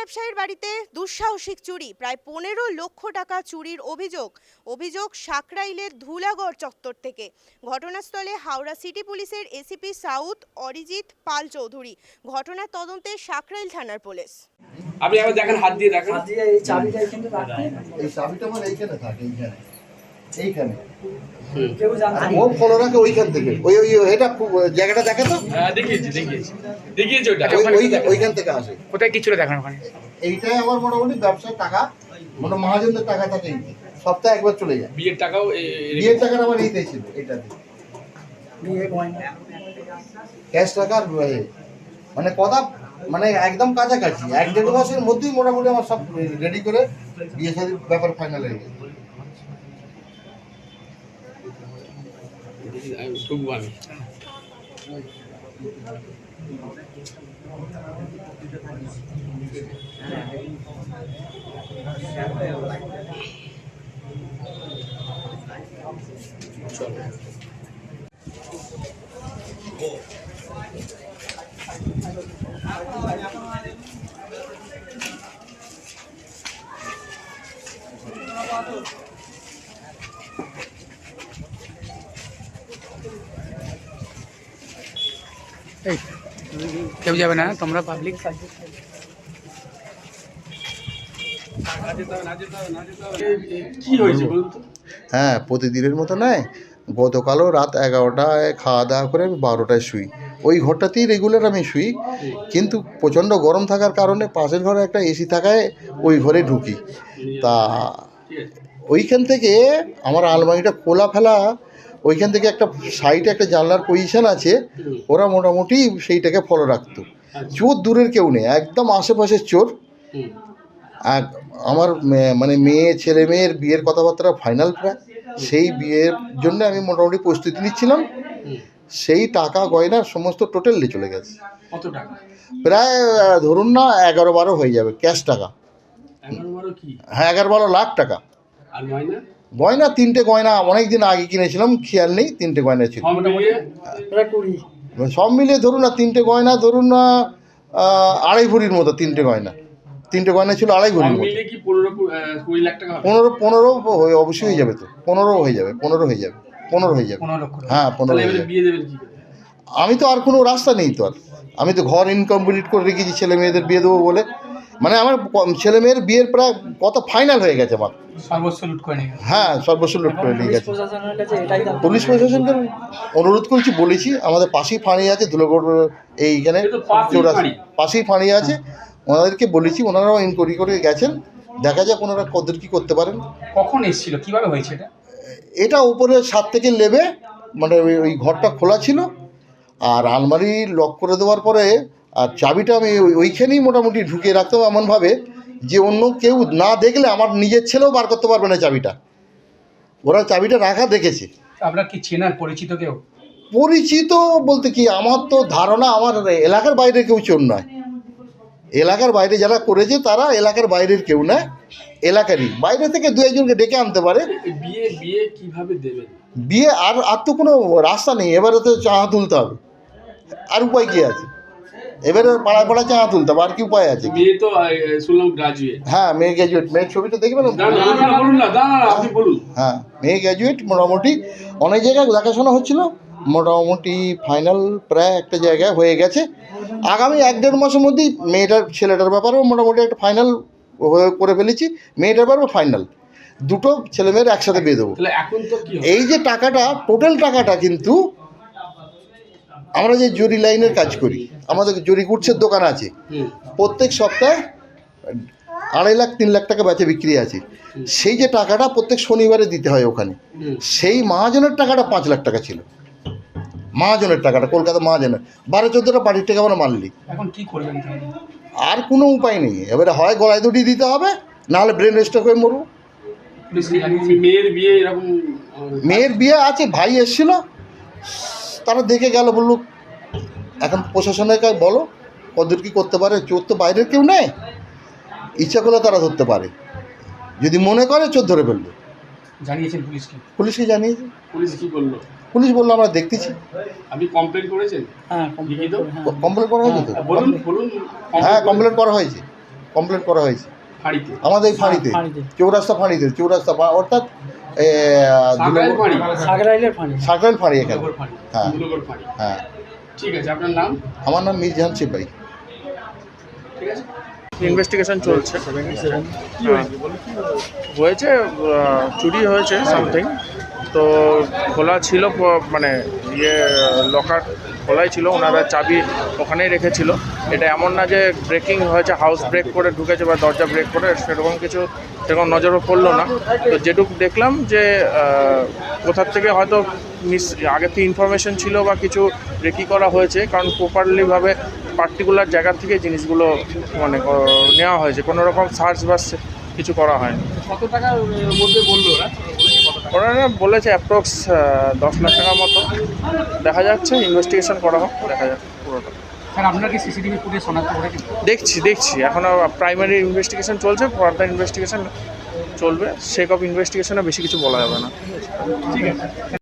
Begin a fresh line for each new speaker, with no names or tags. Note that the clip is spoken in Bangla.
ব্যবসায়ীর বাড়িতে দুঃসাহসিক চুরি, প্রায় 15 লক্ষ টাকা চুরির অভিযোগ সাকরাইলের ধুলাগড় চত্বর থেকে। ঘটনাস্থলে হাওড়া সিটি পুলিশের এসিপি সাউথ অরিজিৎ পাল চৌধুরী। ঘটনার তদন্তে সাকরাইল থানার পুলিশ।
আপনি আবার দেখেন, হাত দিয়ে দেখেন।
হাত দিয়ে এই চাবিটা এখানে রাখতে,
এই চাবিটা আমার এইখানে থাকে, এইখানে
কেউ জানতো না।
ও ফলো রাখে ওইখান থেকে। ওই এটা জায়গাটা দেখে তো,
হ্যাঁ দেখিয়েছি ওটা
ওইখান থেকে আসে।
কোথায় কিছু দেখান ওখানে।
এইটাই আমার মোটামুটি ব্যবসার টাকা, মানে মহাজনদের টাকা থাকে এইটা, সপ্তাহে একবার চলে যায়।
বিয়ের টাকাও
বিয়ের টাকাটা আমার এইটাই ছিল, এইটাতে
বিয়ে গয়না,
ক্যাশ টাকা আর মানে কথা, মানে একদম কাছাকাছি 1-1.5 মাসের মধ্যেই মোটামুটি আমার সব রেডি করে বিয়ে শাদীর ব্যাপার ফাইনাল হয়ে গেছে।
খুব ভালো। কেউ যাবে না, তোমরা পাবলিক। কি হয়েছে বলুন তো?
হ্যাঁ, প্রতিদিনের মতো নয়, গতকালও রাত 11টায় খাওয়া দাওয়া করে আমি 12টায় শুই। ওই ঘরটাতেই রেগুলার আমি শুই, কিন্তু প্রচণ্ড গরম থাকার কারণে পাশের ঘরে একটা এসি থাকায় ওই ঘরে ঢুকি। তা ওইখান থেকে আমার আলমারিটা খোলা ফেলা, ওইখান থেকে একটা সাইডে একটা জানলার পজিশন আছে, ওরা মোটামুটি সেইটাকে ফলো রাখতো। চোর দূরের কেউ নেই, একদম আশেপাশের চোর। আর আমার মানে ছেলে মেয়ের বিয়ের কথাবার্তা ফাইনাল প্রায়, সেই বিয়ের জন্য আমি মোটামুটি প্রস্তুতি নিচ্ছিলাম। সেই টাকা গয়না সমস্ত টোটালি চলে গেছে।
কত টাকা?
প্রায় ধরুন না 11-12 হয়ে যাবে ক্যাশ টাকা।
11-12 কি?
হ্যাঁ, 11-12 লাখ টাকা।
আর গয়না?
গয়না 3টে গয়না অনেক দিন আগে কিনেছিলাম, খেয়াল নেই, 3টে গয়না ছিল।
প্রায় 20।
সব মিলিয়ে ধরুন না 3টে গয়না, ধরুন না 2.5 ভরির মতো 3টে গয়না। 3টে গয়না ছিল 2.5 ভরির মতো।
মিলে কি 15-20 লাখ টাকা হবে?
15 অবশ্যই হয়ে যাবে তো, 15 হয়ে যাবে, 15 হয়ে যাবে।
15 লক্ষ টাকা।
হ্যাঁ, 15
তাহলে
হয়ে
এবারে
যাবে।
বিয়ে দেবেন কি করে?
আমি তো আর কোনো রাস্তা নেই তো, আর আমি তো ঘর ইনকমপ্লিট করে রেখেছি ছেলে মেয়েদের বিয়ে দেবো বলে। মানে আমার ছেলে মেয়ের বিয়ের প্রায় কত ফাইনাল হয়ে গেছে আমার।
সর্বস্ব লুট করে নিয়ে গেছে।
হ্যাঁ, সর্বস্ব লুট করে নিয়ে
পুলিশ
গেছে।
প্রশাসনের কাছে এটাই দাবি।
পুলিশ প্রশাসনকে অনুরোধ করেছি, বলেছি আমাদের পাশেই ফাঁড়ি আছে, ধুলাগড় এইখানে
এ তো পাশেই ফাঁড়ি।
পাশেই ফাঁড়ি আছে, ওনাদেরকে বলেছি, ওনারাও ইনকোয়ারি করে গেছেন। দেখা যাক ওনারা কত কি করতে পারেন।
কখন এসেছিল, কিভাবে হয়েছে এটা?
এটা উপরে 7 থেকে লেবে, মানে ওই ঘরটা খোলা ছিল, আর আলমারি লক করে দেওয়ার পরে আর চাবিটা আমি ওইখানেই মোটামুটি ঢুকিয়ে রাখতাম এমনভাবে যে অন্য কেউ না দেখলে আমার নিজের ছেলেও বার করতে পারবে না চাবিটা। ওরা চাবিটা রাখা দেখেছে।
আপনার কি চেনার পরিচিত কেউ?
পরিচিত বলতে কি, আমার তো ধারণা আমার এলাকার বাইরে কেউ চোর নয়। এলাকার বাইরে যারা করেছে তারা এলাকার বাইরের কেউ না, এলাকারই। বাইরে থেকে 2-1জনকে ডেকে আনতে পারে।
বিয়ে কিভাবে দেবেন?
বিয়ে আর তো কোনো রাস্তা নেই, এবারে তো চাঁদা তুলতে হবে, আর উপায় কি আছে? এবারে পাড়ায় পাড়ায় চাঁদা তুলতে হবে, আর কি উপায় আছে?
বিয়ে তো শুনলাম গ্রাজুয়েট।
হ্যাঁ, মেয়ে গ্র্যাজুয়েট। মেয়ের ছবিটা দেখবেন।
আপনি বলুন।
হ্যাঁ, মেয়ে গ্র্যাজুয়েট। মোটামুটি অনেক জায়গায় দেখাশোনা হচ্ছিল, মোটামুটি ফাইনাল প্রায় একটা জায়গায় হয়ে গেছে। আগামী 1-1.5 মাসের মধ্যেই ছেলেটার ব্যাপারেও মোটামুটি একটা ফাইনাল করে ফেলেছি। মেয়েটার ব্যাপারে ফাইনাল, দুটো ছেলেমেয়ের একসাথে বিয়ে দেবো।
এখন তো কি
এই যে টাকাটা, টোটাল টাকাটা কিন্তু আমরা যে জরি লাইনের কাজ করি, আমাদের জরি গুডসের দোকান আছে, প্রত্যেক সপ্তাহে 2.5 লাখ 3 লাখ টাকা বেচে বিক্রি আছে। সেই যে টাকাটা প্রত্যেক শনিবারে দিতে হয় ওখানে, সেই মহাজনের টাকাটা 5 লাখ টাকা ছিল। মহাজনের টাকাটা, কলকাতা মহাজনের 12-14টা বাড়ির টাকা আমরা মানলি।
এখন কি করবেন?
আর কোনো উপায় নেই, এবারে হয় গলায় দড়ি দিতে হবে, নাহলে ব্রেন স্ট্রোক হয়ে মরবো।
মেয়ের বিয়ে এরকম?
মেয়ের বিয়ে আছে, ভাই এসেছিল, তারা দেখে গেল, বললো এখন প্রশাসনের কাছে বলো কতদূর কী করতে পারে। চোর তো বাইরের কেউ নেই, ইচ্ছা করলে তারা ধরতে পারে, যদি মনে করে চোর ধরে ফেলবে।
জানিয়েছেন পুলিশকে?
পুলিশকে জানিয়েছি।
পুলিশ কি বললো?
পুলিশ বললো আমরা দেখতেছি।
আপনি কমপ্লেন করেছেন?
হ্যাঁ,
কমপ্লেন করা হয়েছে তো?
বলুন।
হ্যাঁ, কমপ্লেন করা হয়েছে। কমপ্লেন করা হয়েছে
ফাঁড়িতে
আমাদের এই ফাঁড়িতে
ফাঁড়িতে।
চৌরাস্তা অর্থাৎ
সাকরাইল ফাঁড়ি
সাগরাইলের ফাঁড়ি।
সাকরাইল ফাঁড়ি এখানে।
দুলগড় ফাঁড়ি
হ্যাঁ।
দুলগড় ফাঁড়ি।
হ্যাঁ,
ঠিক আছে, আপনার নাম?
আমার নাম মিরজাহান সিপাহী।
ঠিক আছে,
ইনভেস্টিগেশন চলছে।
কি হয়েছে বলো, কি
হয়েছে চুরি হয়েছে সামথিং, তো খোলা ছিল মানে লকার খোলাই ছিল, ওনারা চাবি ওখানেই রেখেছিল। এটা এমন না যে ব্রেকিং হয়েছে, হাউস ব্রেক করে ঢুকেছে বা দরজা ব্রেক করে, সেরকম নজরও পড়লো না। তো যেটুকু দেখলাম যে কোথার থেকে হয়তো আগে থেকে ইনফরমেশন ছিল বা কিছু রেকি করা হয়েছে, কারণ প্রপারলিভাবে পার্টিকুলার জায়গা থেকে জিনিসগুলো মানে নেওয়া হয়েছে, কোনো রকম সার্চ বা কিছু করা হয়নি।
কত টাকার মধ্যে বললো ওরা?
ওনারা বলেছে অ্যাপ্রক্স 10 লাখ টাকার মতো। দেখা যাচ্ছে, ইনভেস্টিগেশন করা হোক, দেখা যাক পুরোটা।
স্যার, আপনার কি সিসিটিভি ফুটেজ শনাক্ত করেছেন?
দেখছি এখনও প্রাইমারি ইনভেস্টিগেশন চলছে, ফার্দার ইনভেস্টিগেশন চলবে। সেক অফ ইনভেস্টিগেশনে বেশি কিছু বলা যাবে না।
ঠিক আছে।